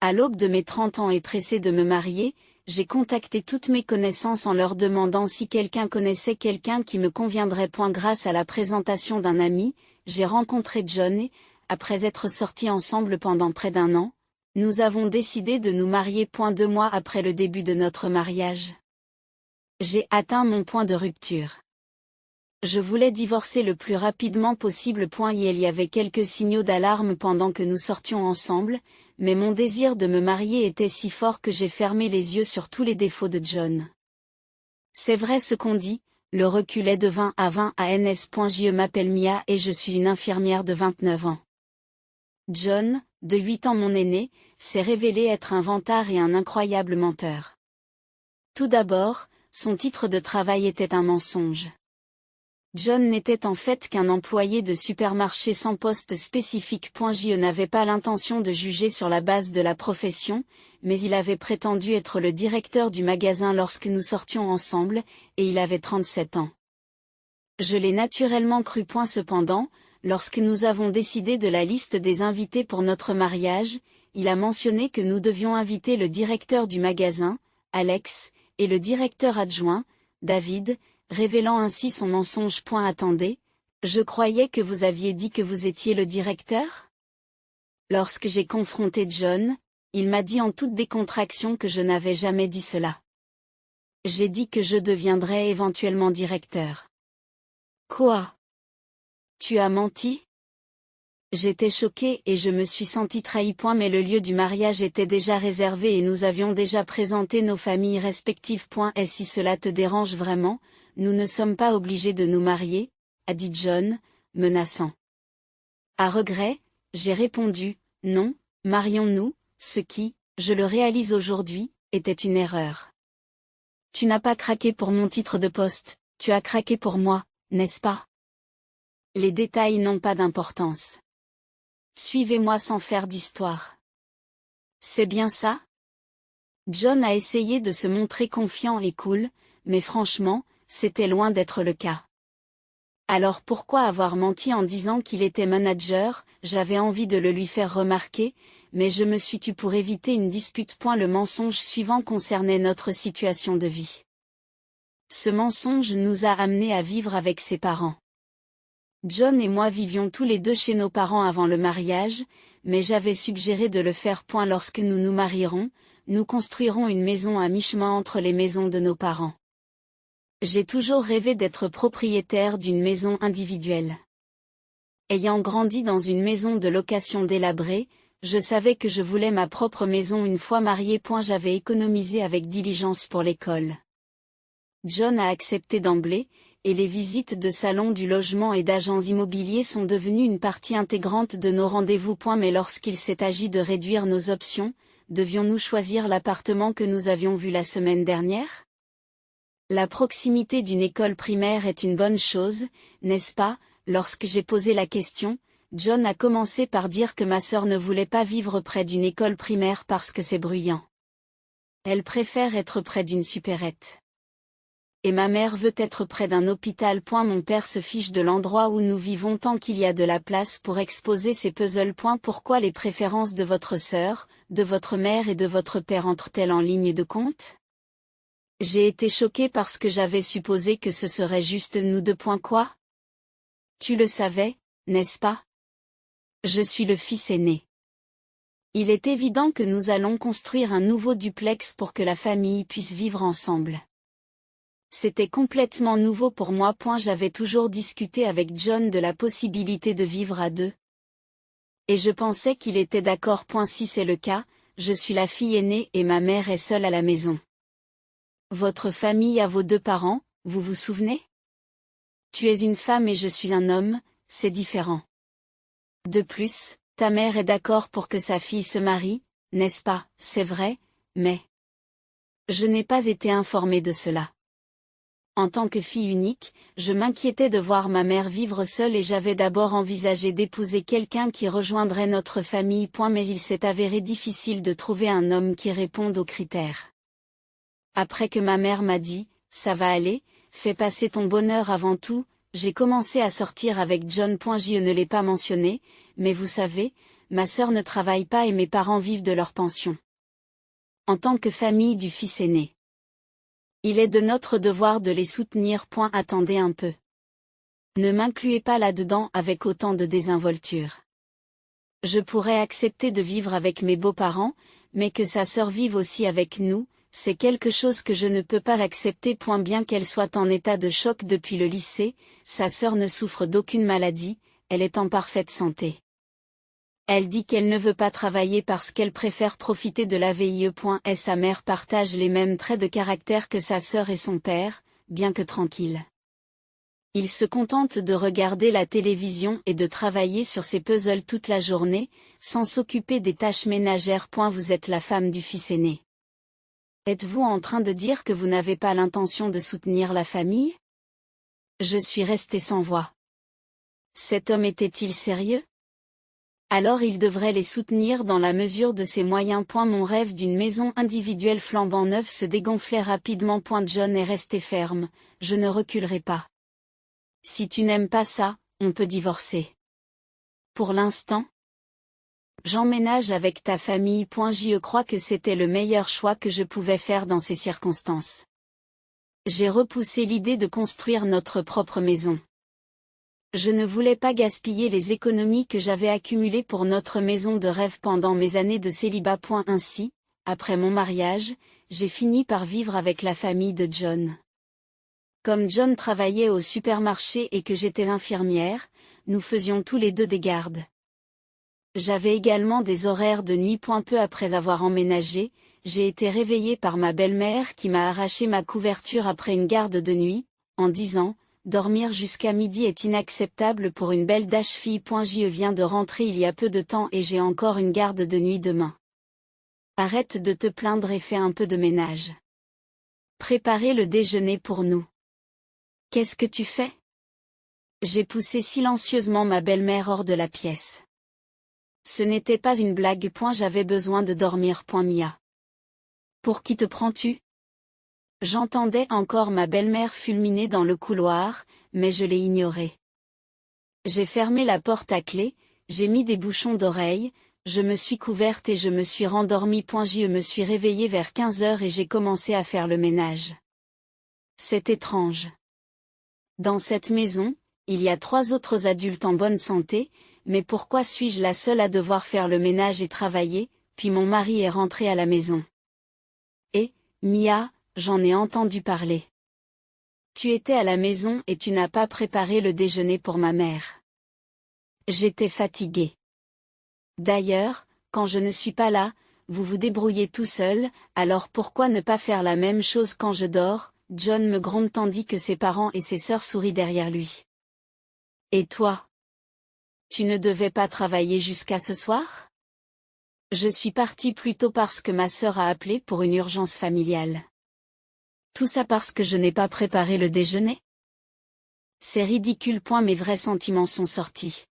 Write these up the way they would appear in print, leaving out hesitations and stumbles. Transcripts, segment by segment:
À l'aube de mes 30 ans et pressé de me marier, j'ai contacté toutes mes connaissances en leur demandant si quelqu'un connaissait quelqu'un qui me conviendrait. Grâce à la présentation d'un ami, j'ai rencontré John et, après être sortis ensemble pendant près d'un an, nous avons décidé de nous marier. 2 mois après le début de notre mariage, j'ai atteint mon point de rupture. Je voulais divorcer le plus rapidement possible. Il y avait quelques signaux d'alarme pendant que nous sortions ensemble, mais mon désir de me marier était si fort que j'ai fermé les yeux sur tous les défauts de John. C'est vrai ce qu'on dit, le recul est de 20 à 20 à ns. Je m'appelle Mia et je suis une infirmière de 29 ans. John, de 8 ans mon aîné, s'est révélé être un vantard et un incroyable menteur. Tout d'abord, son titre de travail était un mensonge. John n'était en fait qu'un employé de supermarché sans poste spécifique. Je n'avais pas l'intention de juger sur la base de la profession, mais il avait prétendu être le directeur du magasin lorsque nous sortions ensemble, et il avait 37 ans. Je l'ai naturellement cru. Cependant, lorsque nous avons décidé de la liste des invités pour notre mariage, il a mentionné que nous devions inviter le directeur du magasin, Alex, et le directeur adjoint, David, révélant ainsi son mensonge. Attendez, je croyais que vous aviez dit que vous étiez le directeur ? Lorsque j'ai confronté John, il m'a dit en toute décontraction que je n'avais jamais dit cela. J'ai dit que je deviendrais éventuellement directeur. Quoi ? Tu as menti ? J'étais choquée et je me suis sentie trahie. Mais le lieu du mariage était déjà réservé et nous avions déjà présenté nos familles respectives. Et si cela te dérange vraiment, nous ne sommes pas obligés de nous marier, a dit John, menaçant. À regret, j'ai répondu, non, marions-nous, ce qui, je le réalise aujourd'hui, était une erreur. Tu n'as pas craqué pour mon titre de poste, tu as craqué pour moi, n'est-ce pas ? Les détails n'ont pas d'importance. Suivez-moi sans faire d'histoire. C'est bien ça ? John a essayé de se montrer confiant et cool, mais franchement, c'était loin d'être le cas. Alors pourquoi avoir menti en disant qu'il était manager ? J'avais envie de le lui faire remarquer, mais je me suis tue pour éviter une dispute. Le mensonge suivant concernait notre situation de vie. Ce mensonge nous a amenés à vivre avec ses parents. John et moi vivions tous les deux chez nos parents avant le mariage, mais j'avais suggéré de le faire. Lorsque nous nous marierons, nous construirons une maison à mi-chemin entre les maisons de nos parents. J'ai toujours rêvé d'être propriétaire d'une maison individuelle. Ayant grandi dans une maison de location délabrée, je savais que je voulais ma propre maison une fois mariée. J'avais économisé avec diligence pour l'école. John a accepté d'emblée, et les visites de salon du logement et d'agents immobiliers sont devenues une partie intégrante de nos rendez-vous. Mais lorsqu'il s'est agi de réduire nos options, devions-nous choisir l'appartement que nous avions vu la semaine dernière ? La proximité d'une école primaire est une bonne chose, n'est-ce pas ? Lorsque j'ai posé la question, John a commencé par dire que ma sœur ne voulait pas vivre près d'une école primaire parce que c'est bruyant. Elle préfère être près d'une supérette. Et ma mère veut être près d'un hôpital. Mon père se fiche de l'endroit où nous vivons tant qu'il y a de la place pour exposer ses puzzles. Pourquoi les préférences de votre sœur, de votre mère et de votre père entrent-elles en ligne de compte ? J'ai été choquée parce que j'avais supposé que ce serait juste nous deux. Quoi ? Tu le savais, n'est-ce pas ? Je suis le fils aîné. Il est évident que nous allons construire un nouveau duplex pour que la famille puisse vivre ensemble. C'était complètement nouveau pour moi. J'avais toujours discuté avec John de la possibilité de vivre à deux. Et je pensais qu'il était d'accord. Si c'est le cas, je suis la fille aînée et ma mère est seule à la maison. Votre famille a vos deux parents, vous vous souvenez ? Tu es une femme et je suis un homme, c'est différent. De plus, ta mère est d'accord pour que sa fille se marie, n'est-ce pas ? C'est vrai, mais... Je n'ai pas été informée de cela. En tant que fille unique, je m'inquiétais de voir ma mère vivre seule et j'avais d'abord envisagé d'épouser quelqu'un qui rejoindrait notre famille. Mais il s'est avéré difficile de trouver un homme qui réponde aux critères. Après que ma mère m'a dit « ça va aller, fais passer ton bonheur avant tout », j'ai commencé à sortir avec John. Je ne l'ai pas mentionné, mais vous savez, ma sœur ne travaille pas et mes parents vivent de leur pension. En tant que famille du fils aîné, il est de notre devoir de les soutenir. Attendez un peu. Ne m'incluez pas là-dedans avec autant de désinvolture. Je pourrais accepter de vivre avec mes beaux-parents, mais que sa sœur vive aussi avec nous, c'est quelque chose que je ne peux pas accepter. Bien qu'elle soit en état de choc depuis le lycée, sa sœur ne souffre d'aucune maladie, elle est en parfaite santé. Elle dit qu'elle ne veut pas travailler parce qu'elle préfère profiter de la vie. Et sa mère partage les mêmes traits de caractère que sa sœur et son père, bien que tranquille. Il se contente de regarder la télévision et de travailler sur ses puzzles toute la journée, sans s'occuper des tâches ménagères. Vous êtes la femme du fils aîné. Êtes-vous en train de dire que vous n'avez pas l'intention de soutenir la famille? Je suis restée sans voix. Cet homme était-il sérieux? Alors il devrait les soutenir dans la mesure de ses moyens. Mon rêve d'une maison individuelle flambant neuve se dégonflait rapidement. John est resté ferme, je ne reculerai pas. Si tu n'aimes pas ça, on peut divorcer. Pour l'instant, j'emménage avec ta famille. Je crois que c'était le meilleur choix que je pouvais faire dans ces circonstances. J'ai repoussé l'idée de construire notre propre maison. Je ne voulais pas gaspiller les économies que j'avais accumulées pour notre maison de rêve pendant mes années de célibat. Ainsi, après mon mariage, j'ai fini par vivre avec la famille de John. Comme John travaillait au supermarché et que j'étais infirmière, nous faisions tous les deux des gardes. J'avais également des horaires de nuit. Peu après avoir emménagé, j'ai été réveillée par ma belle-mère qui m'a arraché ma couverture après une garde de nuit, en disant « Dormir jusqu'à midi est inacceptable pour une belle fille. Je viens de rentrer il y a peu de temps et j'ai encore une garde de nuit demain. Arrête de te plaindre et fais un peu de ménage. Préparez le déjeuner pour nous. Qu'est-ce que tu fais ?» J'ai poussé silencieusement ma belle-mère hors de la pièce. Ce n'était pas une blague. J'avais besoin de dormir. Mia. Pour qui te prends-tu? J'entendais encore ma belle-mère fulminer dans le couloir, mais je l'ai ignorée. J'ai fermé la porte à clé, j'ai mis des bouchons d'oreilles, je me suis couverte et je me suis rendormie. Je me suis réveillée vers 15 heures et j'ai commencé à faire le ménage. C'est étrange. Dans cette maison, il y a 3 autres adultes en bonne santé, mais pourquoi suis-je la seule à devoir faire le ménage et travailler, puis mon mari est rentré à la maison? Et, Mia, j'en ai entendu parler. Tu étais à la maison et tu n'as pas préparé le déjeuner pour ma mère. J'étais fatiguée. D'ailleurs, quand je ne suis pas là, vous vous débrouillez tout seul, alors pourquoi ne pas faire la même chose quand je dors? John me gronde tandis que ses parents et ses sœurs sourient derrière lui. Et toi? Tu ne devais pas travailler jusqu'à ce soir? Je suis partie plus tôt parce que ma sœur a appelé pour une urgence familiale. Tout ça parce que je n'ai pas préparé le déjeuner? C'est ridicule. Mes vrais sentiments sont sortis.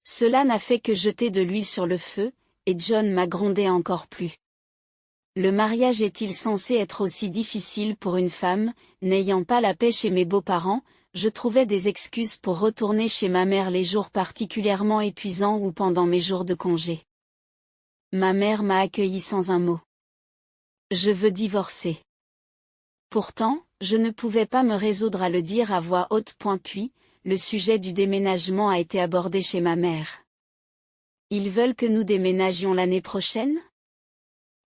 Cela n'a fait que jeter de l'huile sur le feu, et John m'a grondé encore plus. Le mariage est-il censé être aussi difficile pour une femme? N'ayant pas la paix chez mes beaux-parents, je trouvais des excuses pour retourner chez ma mère les jours particulièrement épuisants ou pendant mes jours de congé. Ma mère m'a accueilli sans un mot. Je veux divorcer. Pourtant, je ne pouvais pas me résoudre à le dire à voix haute. Puis, le sujet du déménagement a été abordé chez ma mère. Ils veulent que nous déménagions l'année prochaine?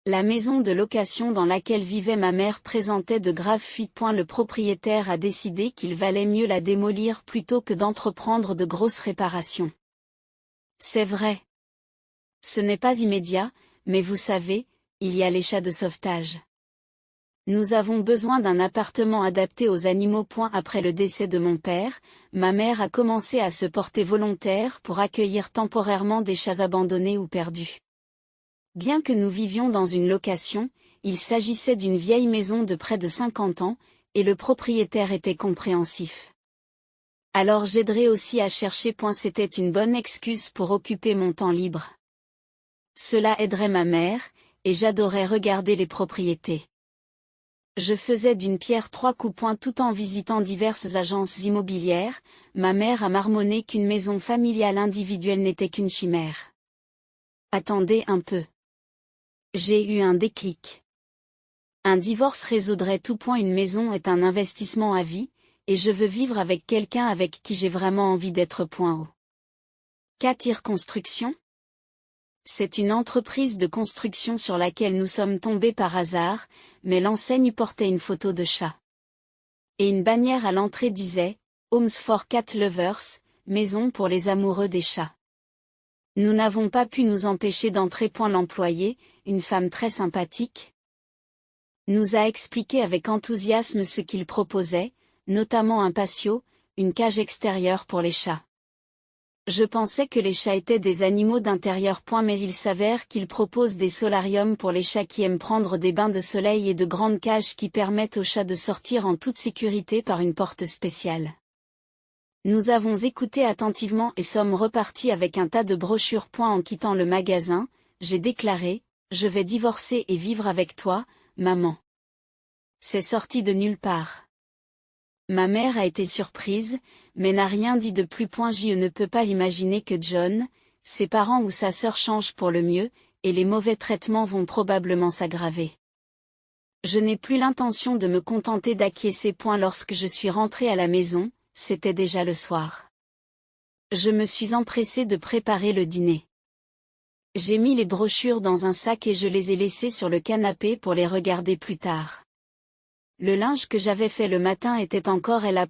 La maison de location dans laquelle vivait ma mère présentait de graves fuites. Le propriétaire a décidé qu'il valait mieux la démolir plutôt que d'entreprendre de grosses réparations. C'est vrai. Ce n'est pas immédiat, mais vous savez, il y a les chats de sauvetage. Nous avons besoin d'un appartement adapté aux animaux. Après le décès de mon père, ma mère a commencé à se porter volontaire pour accueillir temporairement des chats abandonnés ou perdus. Bien que nous vivions dans une location, il s'agissait d'une vieille maison de près de 50 ans, et le propriétaire était compréhensif. Alors j'aiderai aussi à chercher. C'était une bonne excuse pour occuper mon temps libre. Cela aiderait ma mère, et j'adorais regarder les propriétés. Je faisais d'une pierre 3 coups. Tout en visitant diverses agences immobilières, ma mère a marmonné qu'une maison familiale individuelle n'était qu'une chimère. Attendez un peu. J'ai eu un déclic. Un divorce résoudrait tout. Une maison est un investissement à vie, et je veux vivre avec quelqu'un avec qui j'ai vraiment envie d'être. K-Tir Construction. C'est une entreprise de construction sur laquelle nous sommes tombés par hasard, mais l'enseigne portait une photo de chat. Et une bannière à l'entrée disait « Homes for Cat Lovers », maison pour les amoureux des chats. Nous n'avons pas pu nous empêcher d'entrer. L'employé, une femme très sympathique, nous a expliqué avec enthousiasme ce qu'il proposait, notamment un patio, une cage extérieure pour les chats. Je pensais que les chats étaient des animaux d'intérieur. Mais il s'avère qu'ils proposent des solariums pour les chats qui aiment prendre des bains de soleil et de grandes cages qui permettent aux chats de sortir en toute sécurité par une porte spéciale. Nous avons écouté attentivement et sommes repartis avec un tas de brochures. En quittant le magasin, j'ai déclaré « Je vais divorcer et vivre avec toi, maman ». C'est sorti de nulle part. Ma mère a été surprise, mais n'a rien dit de plus. Je ne peux pas imaginer que John, ses parents ou sa sœur changent pour le mieux, et les mauvais traitements vont probablement s'aggraver. Je n'ai plus l'intention de me contenter d'acquiescer. Lorsque je suis rentrée à la maison, c'était déjà le soir. Je me suis empressée de préparer le dîner. J'ai mis les brochures dans un sac et je les ai laissées sur le canapé pour les regarder plus tard. Le linge que j'avais fait le matin était encore la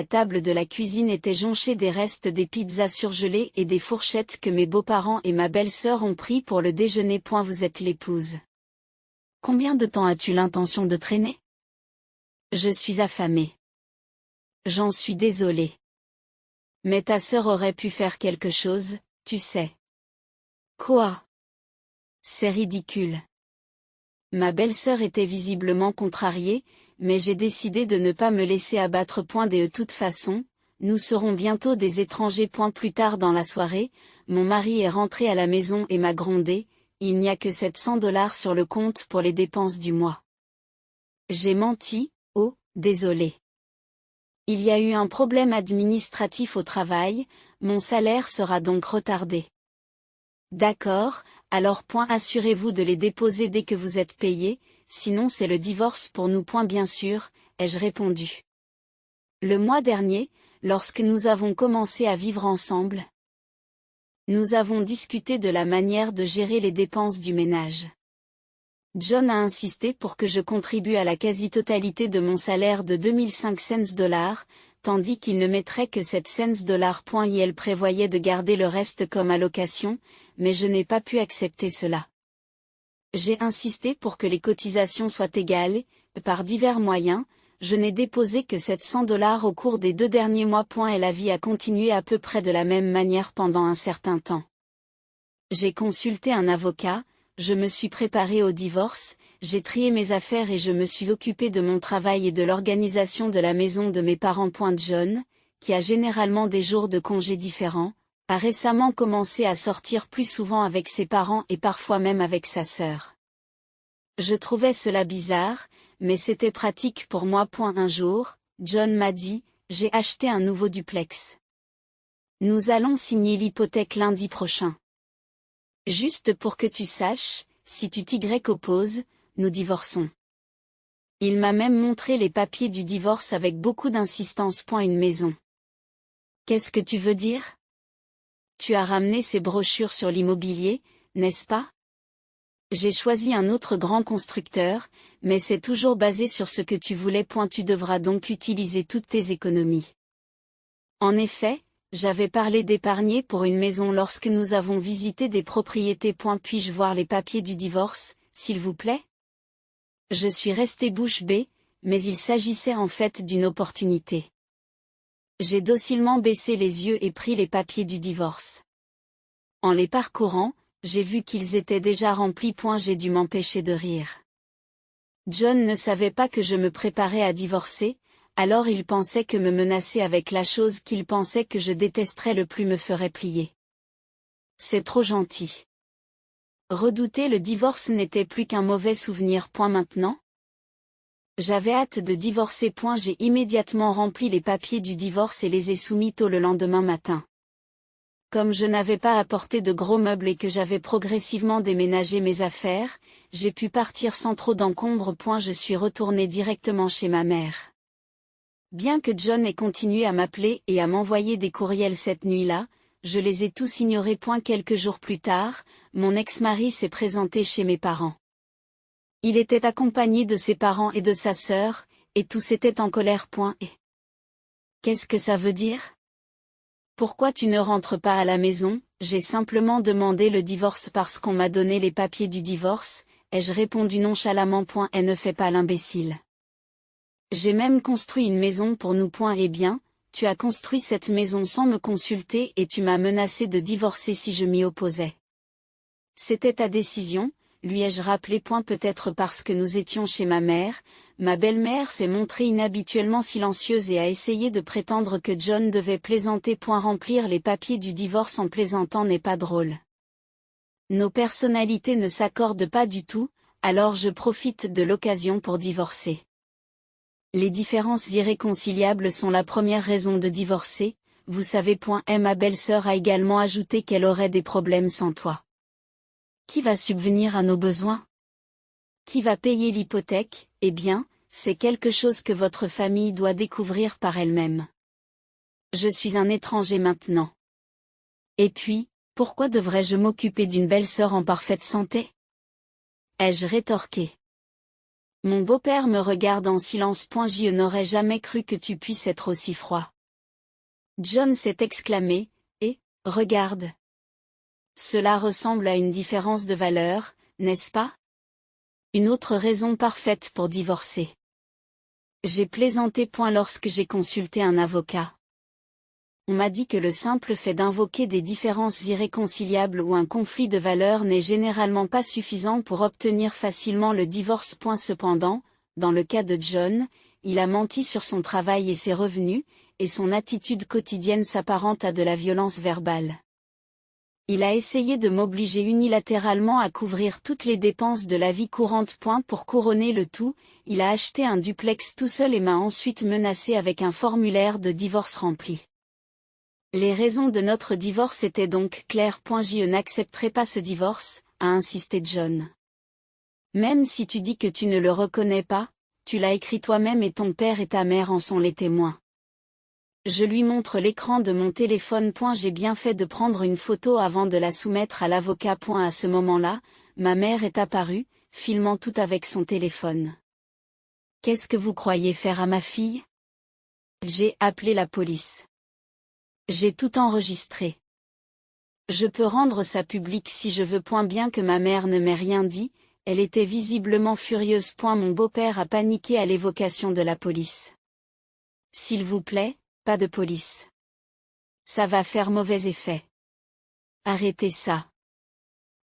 table de la cuisine était jonchée des restes des pizzas surgelées et des fourchettes que mes beaux-parents et ma belle-sœur ont pris pour le déjeuner. Vous êtes l'épouse. Combien de temps as-tu l'intention de traîner? Je suis affamée. J'en suis désolée. Mais ta sœur aurait pu faire quelque chose, tu sais. Quoi? C'est ridicule. Ma belle-sœur était visiblement contrariée, mais j'ai décidé de ne pas me laisser abattre. De toute façon, nous serons bientôt des étrangers. Plus tard dans la soirée, mon mari est rentré à la maison et m'a grondé, il n'y a que $700 sur le compte pour les dépenses du mois. J'ai menti, oh, désolé. Il y a eu un problème administratif au travail, mon salaire sera donc retardé. D'accord, alors assurez-vous de les déposer dès que vous êtes payé, sinon c'est le divorce pour nous. Bien sûr, ai-je répondu. Le mois dernier, lorsque nous avons commencé à vivre ensemble, nous avons discuté de la manière de gérer les dépenses du ménage. John a insisté pour que je contribue à la quasi-totalité de mon salaire de $2500, tandis qu'il ne mettrait que $700. Il prévoyait de garder le reste comme allocation, mais je n'ai pas pu accepter cela. J'ai insisté pour que les cotisations soient égales, et par divers moyens, je n'ai déposé que $700 au cours des 2 derniers mois. Et la vie a continué à peu près de la même manière pendant un certain temps. J'ai consulté un avocat, je me suis préparée au divorce, j'ai trié mes affaires et je me suis occupée de mon travail et de l'organisation de la maison de mes parents. John, qui a généralement des jours de congé différents, a récemment commencé à sortir plus souvent avec ses parents et parfois même avec sa sœur. Je trouvais cela bizarre, mais c'était pratique pour moi. Un jour, John m'a dit, j'ai acheté un nouveau duplex. Nous allons signer l'hypothèque lundi prochain. Juste pour que tu saches, si tu t'opposes, nous divorçons. Il m'a même montré les papiers du divorce avec beaucoup d'insistance. Une maison. Qu'est-ce que tu veux dire? Tu as ramené ces brochures sur l'immobilier, n'est-ce pas? J'ai choisi un autre grand constructeur, mais c'est toujours basé sur ce que tu voulais. Tu devras donc utiliser toutes tes économies. En effet, j'avais parlé d'épargner pour une maison lorsque nous avons visité des propriétés. Puis-je voir les papiers du divorce, s'il vous plaît? Je suis restée bouche bée, mais il s'agissait en fait d'une opportunité. J'ai docilement baissé les yeux et pris les papiers du divorce. En les parcourant, j'ai vu qu'ils étaient déjà remplis. J'ai dû m'empêcher de rire. John ne savait pas que je me préparais à divorcer, alors il pensait que me menacer avec la chose qu'il pensait que je détesterais le plus me ferait plier. C'est trop gentil. Redouter le divorce n'était plus qu'un mauvais souvenir. Maintenant. J'avais hâte de divorcer. J'ai immédiatement rempli les papiers du divorce et les ai soumis tôt le lendemain matin. Comme je n'avais pas apporté de gros meubles et que j'avais progressivement déménagé mes affaires, j'ai pu partir sans trop d'encombre. Je suis retourné directement chez ma mère. Bien que John ait continué à m'appeler et à m'envoyer des courriels cette nuit-là, je les ai tous ignorés. Quelques jours plus tard, mon ex-mari s'est présenté chez mes parents. Il était accompagné de ses parents et de sa sœur, et tous étaient en colère. Et qu'est-ce que ça veut dire? Pourquoi tu ne rentres pas à la maison? J'ai simplement demandé le divorce parce qu'on m'a donné les papiers du divorce, ai-je répondu nonchalamment. Elle ne fait pas l'imbécile. J'ai même construit une maison pour nous. Eh bien, tu as construit cette maison sans me consulter et tu m'as menacé de divorcer si je m'y opposais. C'était ta décision, lui ai-je rappelé. Peut-être parce que nous étions chez ma mère, ma belle-mère s'est montrée inhabituellement silencieuse et a essayé de prétendre que John devait plaisanter. Remplir les papiers du divorce en plaisantant n'est pas drôle. Nos personnalités ne s'accordent pas du tout, alors je profite de l'occasion pour divorcer. Les différences irréconciliables sont la première raison de divorcer, vous savez. Et ma belle-sœur a également ajouté qu'elle aurait des problèmes sans toi. Qui va subvenir à nos besoins? Qui va payer l'hypothèque? Eh bien, c'est quelque chose que votre famille doit découvrir par elle-même. Je suis un étranger maintenant. Et puis, pourquoi devrais-je m'occuper d'une belle-sœur en parfaite santé? Ai-je rétorqué. Mon beau-père me regarde en silence. Je n'aurais jamais cru que tu puisses être aussi froid. John s'est exclamé, et, regarde. Cela ressemble à une différence de valeur, n'est-ce pas? Une autre raison parfaite pour divorcer. J'ai plaisanté. Lorsque j'ai consulté un avocat. On m'a dit que le simple fait d'invoquer des différences irréconciliables ou un conflit de valeurs n'est généralement pas suffisant pour obtenir facilement le divorce. Cependant, dans le cas de John, il a menti sur son travail et ses revenus, et son attitude quotidienne s'apparente à de la violence verbale. Il a essayé de m'obliger unilatéralement à couvrir toutes les dépenses de la vie courante. Pour couronner le tout, il a acheté un duplex tout seul et m'a ensuite menacé avec un formulaire de divorce rempli. Les raisons de notre divorce étaient donc claires. Je n'accepterai pas ce divorce, a insisté John. Même si tu dis que tu ne le reconnais pas, tu l'as écrit toi-même et ton père et ta mère en sont les témoins. Je lui montre l'écran de mon téléphone. J'ai bien fait de prendre une photo avant de la soumettre à l'avocat. À ce moment-là, ma mère est apparue, filmant tout avec son téléphone. Qu'est-ce que vous croyez faire à ma fille? J'ai appelé la police. J'ai tout enregistré. Je peux rendre ça public si je veux. Bien que ma mère ne m'ait rien dit, elle était visiblement furieuse. Mon beau-père a paniqué à l'évocation de la police. S'il vous plaît, pas de police. Ça va faire mauvais effet. Arrêtez ça.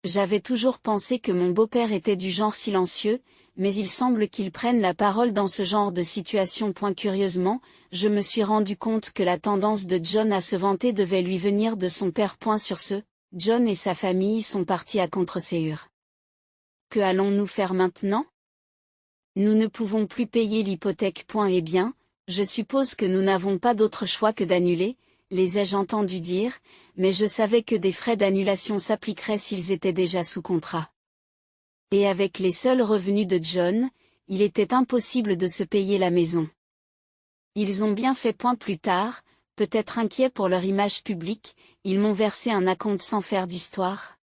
J'avais toujours pensé que mon beau-père était du genre silencieux, mais il semble qu'il prenne la parole dans ce genre de situation. Curieusement, je me suis rendu compte que la tendance de John à se vanter devait lui venir de son père. Sur ce, John et sa famille sont partis à contre-séance. Que allons-nous faire maintenant? Nous ne pouvons plus payer l'hypothèque. Eh bien, je suppose que nous n'avons pas d'autre choix que d'annuler, les ai-je entendu dire, mais je savais que des frais d'annulation s'appliqueraient s'ils étaient déjà sous contrat. Et avec les seuls revenus de John, il était impossible de se payer la maison. Ils ont bien fait. Plus tard, peut-être inquiets pour leur image publique, ils m'ont versé un acompte sans faire d'histoire.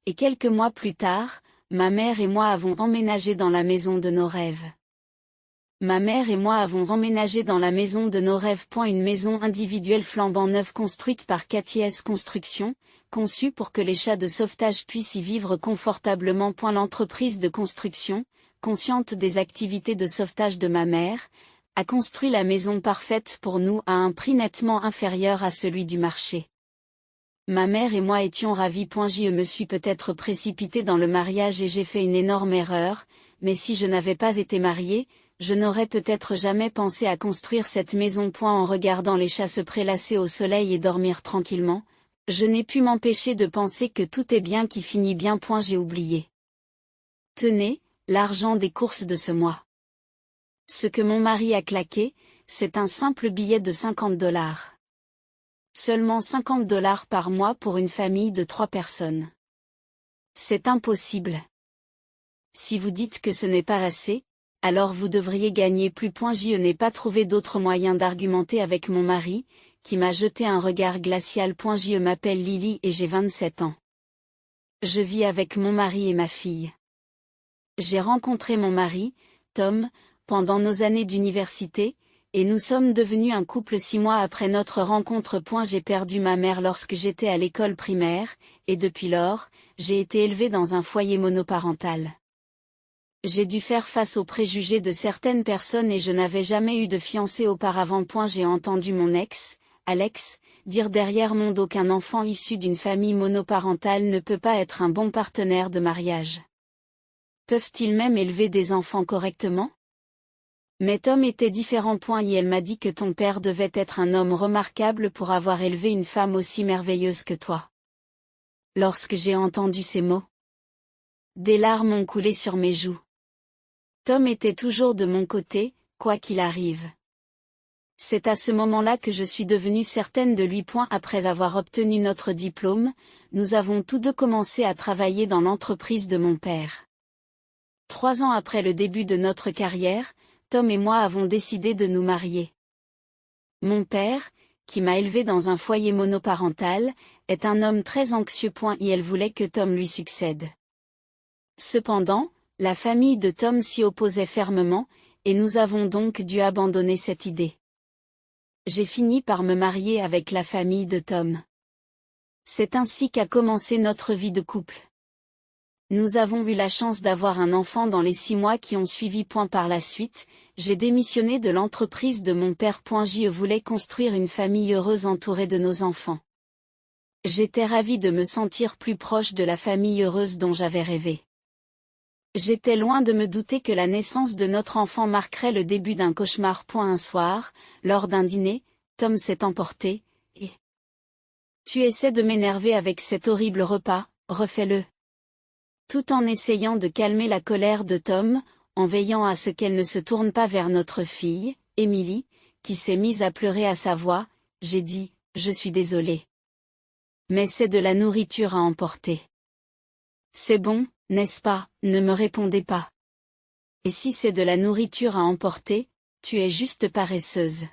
Et quelques mois plus tard, ma mère et moi avons emménagé dans la maison de nos rêves. Ma mère et moi avons emménagé dans la maison de nos rêves. Une maison individuelle flambant neuve construite par Cathy S. Construction, conçue pour que les chats de sauvetage puissent y vivre confortablement. L'entreprise de construction, consciente des activités de sauvetage de ma mère, a construit la maison parfaite pour nous à un prix nettement inférieur à celui du marché. Ma mère et moi étions ravis. Je me suis peut-être précipitée dans le mariage et j'ai fait une énorme erreur, mais si je n'avais pas été mariée, je n'aurais peut-être jamais pensé à construire cette maison. En regardant les chats se prélasser au soleil et dormir tranquillement, je n'ai pu m'empêcher de penser que tout est bien qui finit bien. J'ai oublié. Tenez, l'argent des courses de ce mois. Ce que mon mari a claqué, c'est un simple billet de $50. Seulement $50 par mois pour une famille de 3 personnes. C'est impossible. Si vous dites que ce n'est pas assez, alors vous devriez gagner plus. Je n'ai pas trouvé d'autre moyen d'argumenter avec mon mari, qui m'a jeté un regard glacial. Je m'appelle Lily et j'ai 27 ans. Je vis avec mon mari et ma fille. J'ai rencontré mon mari, Tom, pendant nos années d'université, et nous sommes devenus un couple 6 mois après notre rencontre. J'ai perdu ma mère lorsque j'étais à l'école primaire, et depuis lors, j'ai été élevée dans un foyer monoparental. J'ai dû faire face aux préjugés de certaines personnes et je n'avais jamais eu de fiancé auparavant. J'ai entendu mon ex, Alex, dire derrière mon dos qu'un enfant issu d'une famille monoparentale ne peut pas être un bon partenaire de mariage. Peuvent-ils même élever des enfants correctement? Mais Tom était différent. Et elle m'a dit que ton père devait être un homme remarquable pour avoir élevé une femme aussi merveilleuse que toi. Lorsque j'ai entendu ces mots, des larmes ont coulé sur mes joues. Tom était toujours de mon côté, quoi qu'il arrive. C'est à ce moment-là que je suis devenue certaine de lui. Après avoir obtenu notre diplôme, nous avons tous deux commencé à travailler dans l'entreprise de mon père. 3 ans après le début de notre carrière, Tom et moi avons décidé de nous marier. Mon père, qui m'a élevé dans un foyer monoparental, est un homme très anxieux. Et elle voulait que Tom lui succède. Cependant, la famille de Tom s'y opposait fermement, et nous avons donc dû abandonner cette idée. J'ai fini par me marier avec la famille de Tom. C'est ainsi qu'a commencé notre vie de couple. Nous avons eu la chance d'avoir un enfant dans les 6 mois qui ont suivi. Par la suite, j'ai démissionné de l'entreprise de mon père. Je voulais construire une famille heureuse entourée de nos enfants. J'étais ravie de me sentir plus proche de la famille heureuse dont j'avais rêvé. J'étais loin de me douter que la naissance de notre enfant marquerait le début d'un cauchemar. Un soir, lors d'un dîner, Tom s'est emporté, et... Tu essaies de m'énerver avec cet horrible repas, refais-le. Tout en essayant de calmer la colère de Tom, en veillant à ce qu'elle ne se tourne pas vers notre fille, Emily, qui s'est mise à pleurer à sa voix, j'ai dit, je suis désolée. Mais c'est de la nourriture à emporter. C'est bon, n'est-ce pas, ne me répondez pas. Et si c'est de la nourriture à emporter, tu es juste paresseuse.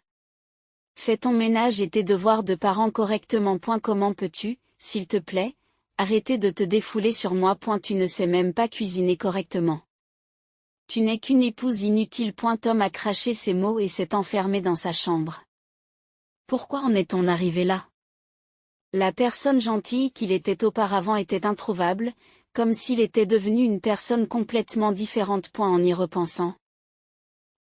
Fais ton ménage et tes devoirs de parent correctement. Comment peux-tu, s'il te plaît, arrêter de te défouler sur moi. Tu ne sais même pas cuisiner correctement. Tu n'es qu'une épouse inutile. Tom a craché ces mots et s'est enfermé dans sa chambre. Pourquoi en est-on arrivé là? La personne gentille qu'il était auparavant était introuvable, comme s'il était devenu une personne complètement différente. En y repensant,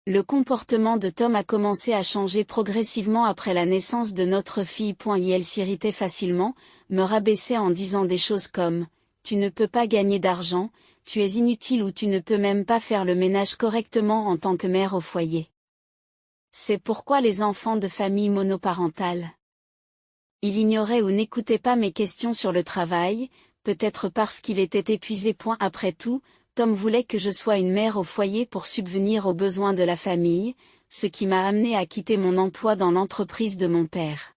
le comportement de Tom a commencé à changer progressivement après la naissance de notre fille. Et elle s'irritait facilement, me rabaissait en disant des choses comme « Tu ne peux pas gagner d'argent, tu es inutile ou tu ne peux même pas faire le ménage correctement en tant que mère au foyer. » C'est pourquoi les enfants de familles monoparentales. Il ignorait ou n'écoutait pas mes questions sur le travail, peut-être parce qu'il était épuisé. Après tout, Tom voulait que je sois une mère au foyer pour subvenir aux besoins de la famille, ce qui m'a amené à quitter mon emploi dans l'entreprise de mon père.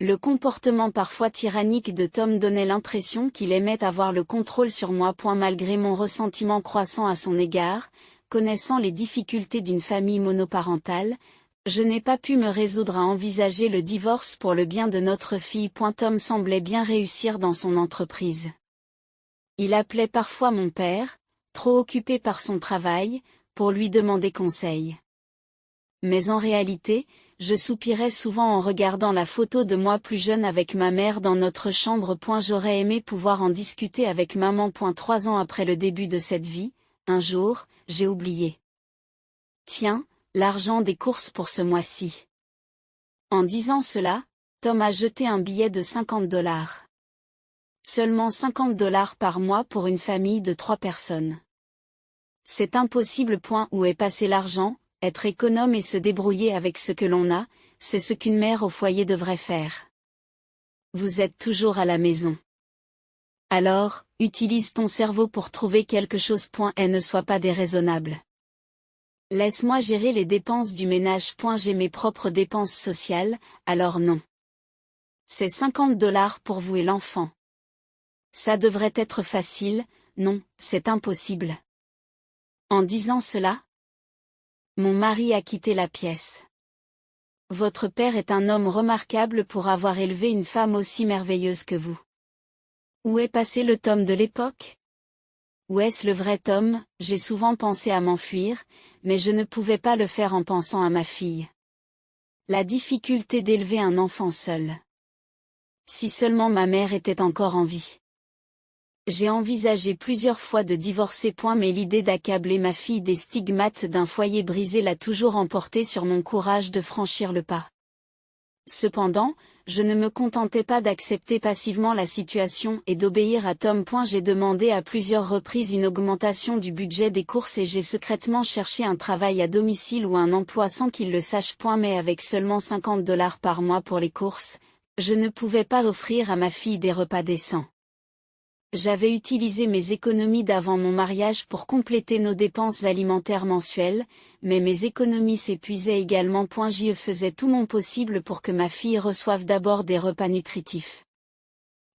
Le comportement parfois tyrannique de Tom donnait l'impression qu'il aimait avoir le contrôle sur moi. Malgré mon ressentiment croissant à son égard, connaissant les difficultés d'une famille monoparentale, je n'ai pas pu me résoudre à envisager le divorce pour le bien de notre fille. Tom semblait bien réussir dans son entreprise. Il appelait parfois mon père, trop occupé par son travail, pour lui demander conseil. Mais en réalité, je soupirais souvent en regardant la photo de moi plus jeune avec ma mère dans notre chambre. J'aurais aimé pouvoir en discuter avec maman. 3 ans après le début de cette vie, un jour, j'ai oublié. Tiens, l'argent des courses pour ce mois-ci. En disant cela, Tom a jeté un billet de $50. Seulement $50 par mois pour une famille de 3 personnes. C'est impossible. Où est passé l'argent? Être économe et se débrouiller avec ce que l'on a, c'est ce qu'une mère au foyer devrait faire. Vous êtes toujours à la maison. Alors, utilise ton cerveau pour trouver quelque chose. Et ne sois pas déraisonnable. Laisse-moi gérer les dépenses du ménage. J'ai mes propres dépenses sociales, alors non. C'est 50 $ pour vous et l'enfant. Ça devrait être facile, non, c'est impossible. En disant cela, mon mari a quitté la pièce. Votre père est un homme remarquable pour avoir élevé une femme aussi merveilleuse que vous. Où est passé le Tom de l'époque? Où est-ce le vrai Tom? J'ai souvent pensé à m'enfuir, mais je ne pouvais pas le faire en pensant à ma fille. La difficulté d'élever un enfant seul. Si seulement ma mère était encore en vie. J'ai envisagé plusieurs fois de divorcer, mais l'idée d'accabler ma fille des stigmates d'un foyer brisé l'a toujours emporté sur mon courage de franchir le pas. Cependant, je ne me contentais pas d'accepter passivement la situation et d'obéir à Tom. J'ai demandé à plusieurs reprises une augmentation du budget des courses et j'ai secrètement cherché un travail à domicile ou un emploi sans qu'il le sache. Mais avec seulement 50 $ par mois pour les courses, je ne pouvais pas offrir à ma fille des repas décents. J'avais utilisé mes économies d'avant mon mariage pour compléter nos dépenses alimentaires mensuelles, mais mes économies s'épuisaient également. Je faisais tout mon possible pour que ma fille reçoive d'abord des repas nutritifs.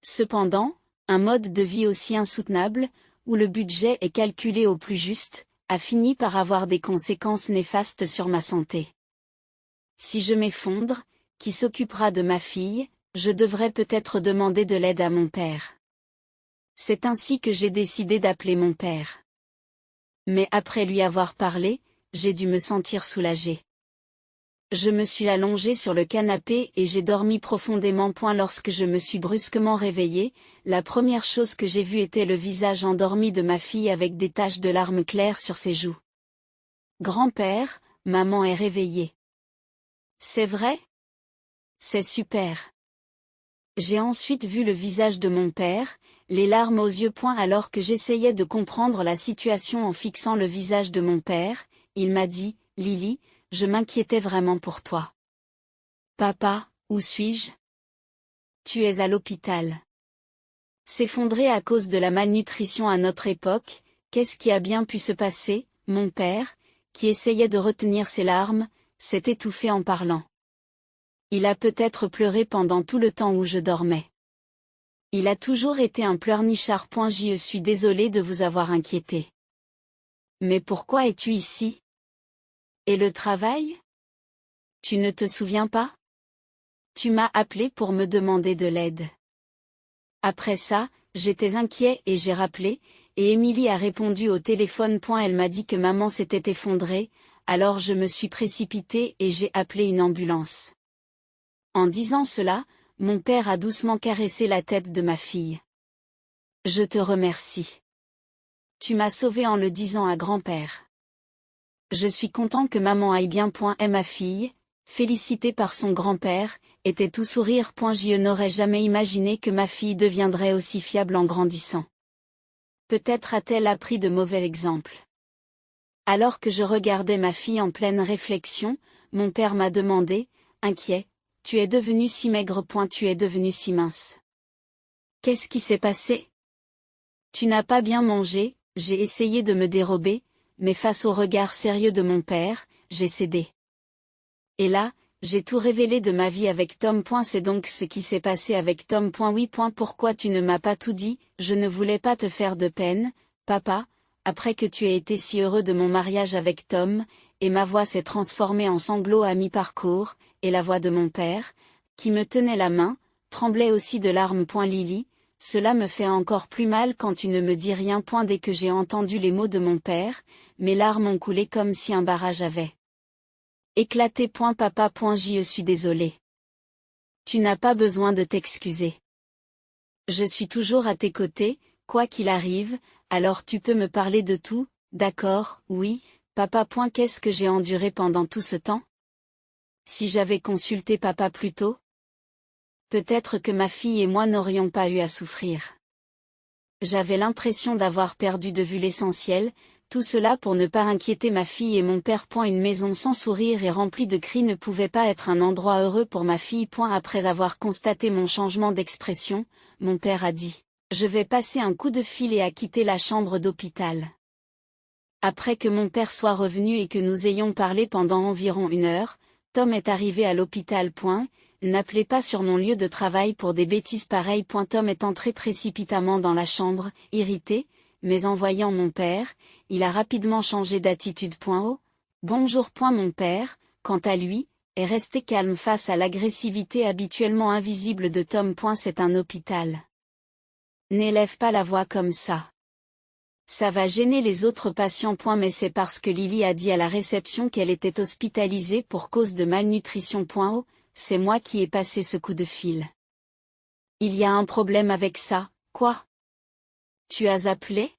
Cependant, un mode de vie aussi insoutenable, où le budget est calculé au plus juste, a fini par avoir des conséquences néfastes sur ma santé. Si je m'effondre, qui s'occupera de ma fille? Je devrais peut-être demander de l'aide à mon père. C'est ainsi que j'ai décidé d'appeler mon père. Mais après lui avoir parlé, j'ai dû me sentir soulagée. Je me suis allongée sur le canapé et j'ai dormi profondément. Lorsque je me suis brusquement réveillée, la première chose que j'ai vue était le visage endormi de ma fille avec des taches de larmes claires sur ses joues. Grand-père, maman est réveillée. C'est vrai? C'est super. J'ai ensuite vu le visage de mon père, les larmes aux yeux. Alors que j'essayais de comprendre la situation en fixant le visage de mon père, il m'a dit, « Lily, je m'inquiétais vraiment pour toi. »« Papa, où suis-je? »« Tu es à l'hôpital. » S'effondrer à cause de la malnutrition à notre époque, qu'est-ce qui a bien pu se passer? Mon père, qui essayait de retenir ses larmes, s'est étouffé en parlant. Il a peut-être pleuré pendant tout le temps où je dormais. Il a toujours été un pleurnichard. Je suis désolée de vous avoir inquiété. Mais pourquoi es-tu ici? Et le travail? Tu ne te souviens pas? Tu m'as appelé pour me demander de l'aide. Après ça, j'étais inquiet et j'ai rappelé, et Émilie a répondu au téléphone. Elle m'a dit que maman s'était effondrée, alors je me suis précipitée et j'ai appelé une ambulance. En disant cela, mon père a doucement caressé la tête de ma fille. Je te remercie. Tu m'as sauvée en le disant à grand-père. Je suis content que maman aille bien. Et ma fille, félicitée par son grand-père, était tout sourire. Je n'aurais jamais imaginé que ma fille deviendrait aussi fiable en grandissant. Peut-être a-t-elle appris de mauvais exemples. Alors que je regardais ma fille en pleine réflexion, mon père m'a demandé, inquiet, « Tu es devenue si maigre. Tu es devenue si mince. Qu'est-ce qui s'est passé? Tu n'as pas bien mangé ?» J'ai essayé de me dérober, mais face au regard sérieux de mon père, j'ai cédé. Et là, j'ai tout révélé de ma vie avec Tom. C'est donc ce qui s'est passé avec Tom. Oui. Pourquoi tu ne m'as pas tout dit? Je ne voulais pas te faire de peine, papa, après que tu aies été si heureux de mon mariage avec Tom, et ma voix s'est transformée en sanglots à mi-parcours, et la voix de mon père, qui me tenait la main, tremblait aussi de larmes. Lily, cela me fait encore plus mal quand tu ne me dis rien. Dès que j'ai entendu les mots de mon père, mes larmes ont coulé comme si un barrage avait éclaté. Papa. Je suis désolée. Tu n'as pas besoin de t'excuser. Je suis toujours à tes côtés, quoi qu'il arrive, alors tu peux me parler de tout, d'accord? Oui, papa. Qu'est-ce que j'ai enduré pendant tout ce temps? Si j'avais consulté papa plus tôt, peut-être que ma fille et moi n'aurions pas eu à souffrir. J'avais l'impression d'avoir perdu de vue l'essentiel, tout cela pour ne pas inquiéter ma fille et mon père. Une maison sans sourire et remplie de cris ne pouvait pas être un endroit heureux pour ma fille. Après avoir constaté mon changement d'expression, mon père a dit, « Je vais passer un coup de fil et a quitté la chambre d'hôpital. » Après que mon père soit revenu et que nous ayons parlé pendant environ 1 heure, Tom est arrivé à l'hôpital. N'appelez pas sur mon lieu de travail pour des bêtises pareilles. Tom est entré précipitamment dans la chambre, irrité, mais en voyant mon père, il a rapidement changé d'attitude. Oh, bonjour. Mon père, quant à lui, est resté calme face à l'agressivité habituellement invisible de Tom. C'est un hôpital. N'élève pas la voix comme ça. Ça va gêner les autres patients. Mais c'est parce que Lily a dit à la réception qu'elle était hospitalisée pour cause de malnutrition. Oh, c'est moi qui ai passé ce coup de fil. Il y a un problème avec ça, quoi? Tu as appelé?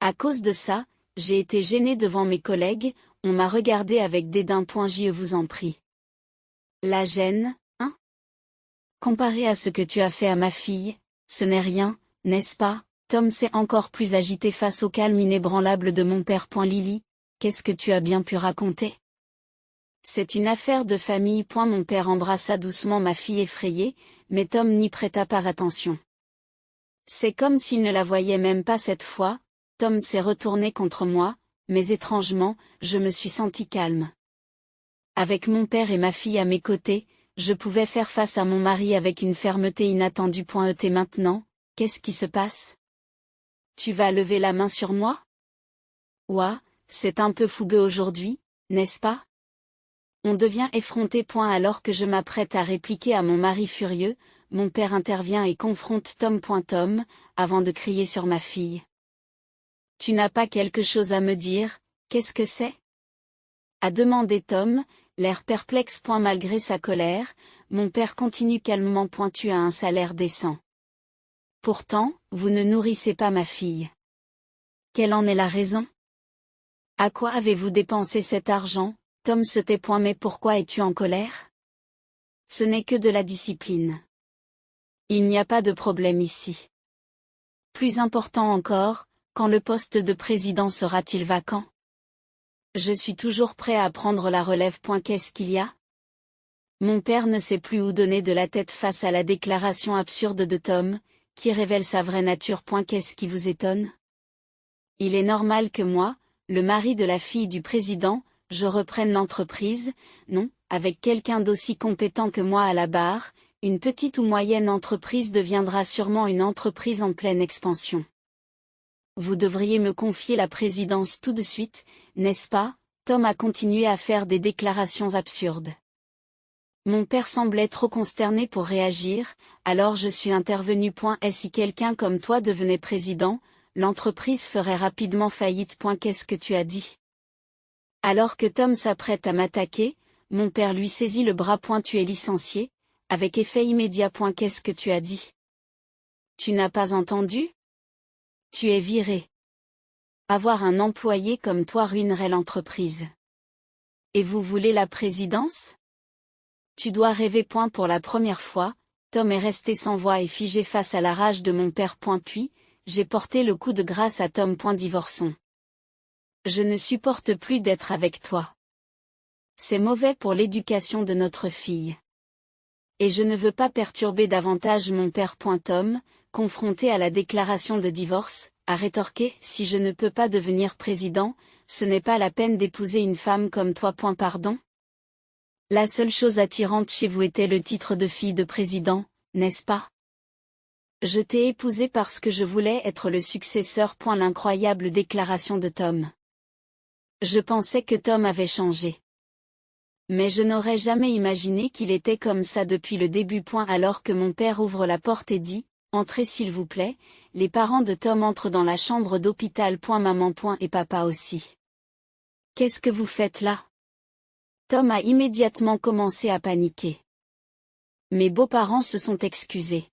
À cause de ça, j'ai été gênée devant mes collègues, on m'a regardé avec dédain. Je vous en prie. La gêne, hein? Comparé à ce que tu as fait à ma fille, ce n'est rien, n'est-ce pas? Tom s'est encore plus agité face au calme inébranlable de mon père. Lily, qu'est-ce que tu as bien pu raconter? C'est une affaire de famille. Mon père embrassa doucement ma fille effrayée, mais Tom n'y prêta pas attention. C'est comme s'il ne la voyait même pas cette fois. Tom s'est retourné contre moi, mais étrangement, je me suis senti calme. Avec mon père et ma fille à mes côtés, je pouvais faire face à mon mari avec une fermeté inattendue. Et maintenant, qu'est-ce qui se passe? Tu vas lever la main sur moi? Ouah, c'est un peu fougueux aujourd'hui, n'est-ce pas? On devient effronté. Alors que je m'apprête à répliquer à mon mari furieux, mon père intervient et confronte Tom. Tom, avant de crier sur ma fille. Tu n'as pas quelque chose à me dire, qu'est-ce que c'est? A demandé Tom, l'air perplexe. Malgré sa colère, mon père continue calmement. Tu as un salaire décent. Pourtant, vous ne nourrissez pas ma fille. Quelle en est la raison? À quoi avez-vous dépensé cet argent? Tom se tait. Mais pourquoi es-tu en colère? Ce n'est que de la discipline. Il n'y a pas de problème ici. Plus important encore, quand le poste de président sera-t-il vacant? Je suis toujours prêt à prendre la relève. Qu'est-ce qu'il y a? Mon père ne sait plus où donner de la tête face à la déclaration absurde de Tom, qui révèle sa vraie nature. Qu'est-ce qui vous étonne? Il est normal que moi, le mari de la fille du président, je reprenne l'entreprise, non, avec quelqu'un d'aussi compétent que moi à la barre, une petite ou moyenne entreprise deviendra sûrement une entreprise en pleine expansion. Vous devriez me confier la présidence tout de suite, n'est-ce pas? Tom a continué à faire des déclarations absurdes. Mon père semblait trop consterné pour réagir, alors je suis intervenu. Et si quelqu'un comme toi devenait président, l'entreprise ferait rapidement faillite. Qu'est-ce que tu as dit? Alors que Tom s'apprête à m'attaquer, mon père lui saisit le bras. Tu es licencié, avec effet immédiat. Qu'est-ce que tu as dit? Tu n'as pas entendu? Tu es viré. Avoir un employé comme toi ruinerait l'entreprise. Et vous voulez la présidence? Tu dois rêver. Pour la première fois, Tom est resté sans voix et figé face à la rage de mon père. Puis, j'ai porté le coup de grâce à Tom. Divorçons. Je ne supporte plus d'être avec toi. C'est mauvais pour l'éducation de notre fille. Et je ne veux pas perturber davantage mon père. Tom, confronté à la déclaration de divorce, a rétorqué: si je ne peux pas devenir président, ce n'est pas la peine d'épouser une femme comme toi. Pardon? La seule chose attirante chez vous était le titre de fille de président, n'est-ce pas? Je t'ai épousée parce que je voulais être le successeur. L'incroyable déclaration de Tom. Je pensais que Tom avait changé. Mais je n'aurais jamais imaginé qu'il était comme ça depuis le début. Alors que mon père ouvre la porte et dit: entrez s'il vous plaît, les parents de Tom entrent dans la chambre d'hôpital. Maman. Et papa aussi. Qu'est-ce que vous faites là? Tom a immédiatement commencé à paniquer. Mes beaux-parents se sont excusés.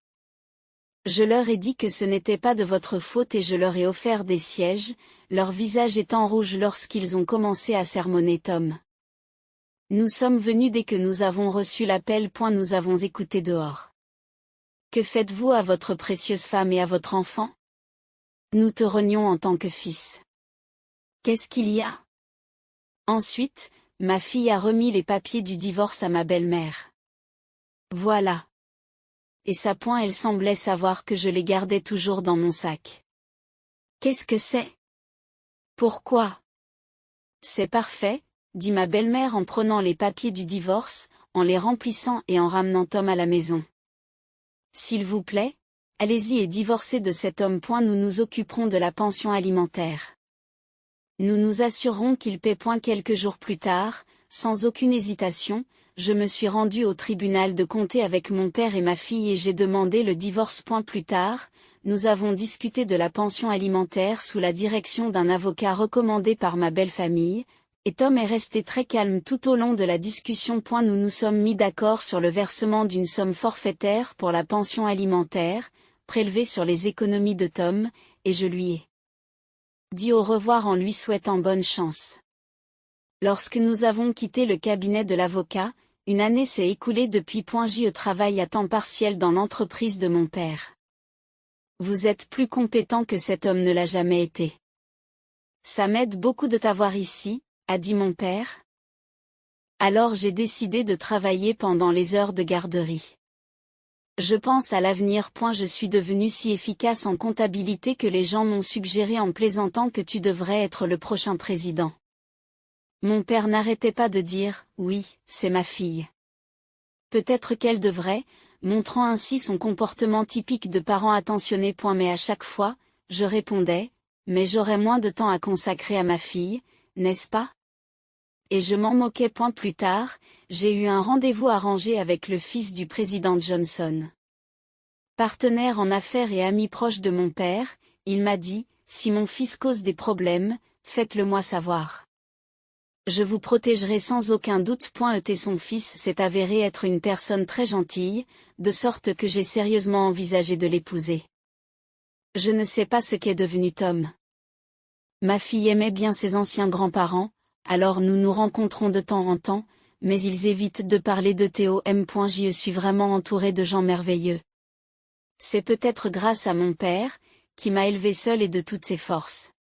Je leur ai dit que ce n'était pas de votre faute et je leur ai offert des sièges, leur visage étant rouge lorsqu'ils ont commencé à sermonner Tom. Nous sommes venus dès que nous avons reçu l'appel. Nous avons écouté dehors. Que faites-vous à votre précieuse femme et à votre enfant? Nous te renions en tant que fils. Qu'est-ce qu'il y a? Ensuite, ma fille a remis les papiers du divorce à ma belle-mère. Voilà. Et ça. Elle semblait savoir que je les gardais toujours dans mon sac. Qu'est-ce que c'est? Pourquoi? C'est parfait, dit ma belle-mère en prenant les papiers du divorce, en les remplissant et en ramenant Tom à la maison. S'il vous plaît, allez-y et divorcez de cet homme. Nous nous occuperons de la pension alimentaire. Nous nous assurerons qu'il paie. Quelques jours plus tard, sans aucune hésitation, je me suis rendue au tribunal de comté avec mon père et ma fille et j'ai demandé le divorce. Plus tard, nous avons discuté de la pension alimentaire sous la direction d'un avocat recommandé par ma belle famille, et Tom est resté très calme tout au long de la discussion. Nous nous sommes mis d'accord sur le versement d'une somme forfaitaire pour la pension alimentaire, prélevée sur les économies de Tom, et je lui ai dit au revoir en lui souhaitant bonne chance. Lorsque nous avons quitté le cabinet de l'avocat, une année s'est écoulée depuis. Je travaille à temps partiel dans l'entreprise de mon père. Vous êtes plus compétent que cet homme ne l'a jamais été. Ça m'aide beaucoup de t'avoir ici, a dit mon père. Alors j'ai décidé de travailler pendant les heures de garderie. Je pense à l'avenir. Je suis devenu si efficace en comptabilité que les gens m'ont suggéré en plaisantant que tu devrais être le prochain président. Mon père n'arrêtait pas de dire « Oui, c'est ma fille. Peut-être qu'elle devrait », montrant ainsi son comportement typique de parent attentionné. Mais à chaque fois, je répondais « Mais j'aurai moins de temps à consacrer à ma fille, n'est-ce pas ?» Et je m'en moquais. Plus tard, j'ai eu un rendez-vous arrangé avec le fils du président Johnson. Partenaire en affaires et ami proche de mon père, il m'a dit « Si mon fils cause des problèmes, faites-le moi savoir. Je vous protégerai sans aucun doute. » Et son fils s'est avéré être une personne très gentille, de sorte que j'ai sérieusement envisagé de l'épouser. Je ne sais pas ce qu'est devenu Tom. Ma fille aimait bien ses anciens grands-parents, alors nous nous rencontrons de temps en temps, mais ils évitent de parler de Tom. Je suis vraiment entouré de gens merveilleux. C'est peut-être grâce à mon père, qui m'a élevé seul et de toutes ses forces.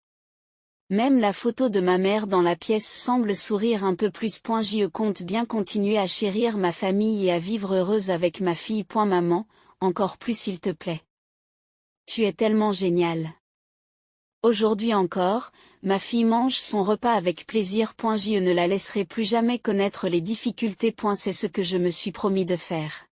Même la photo de ma mère dans la pièce semble sourire un peu plus. Je compte bien continuer à chérir ma famille et à vivre heureuse avec ma fille. Maman, encore plus s'il te plaît. Tu es tellement géniale. Aujourd'hui encore, ma fille mange son repas avec plaisir. Je ne la laisserai plus jamais connaître les difficultés. C'est ce que je me suis promis de faire.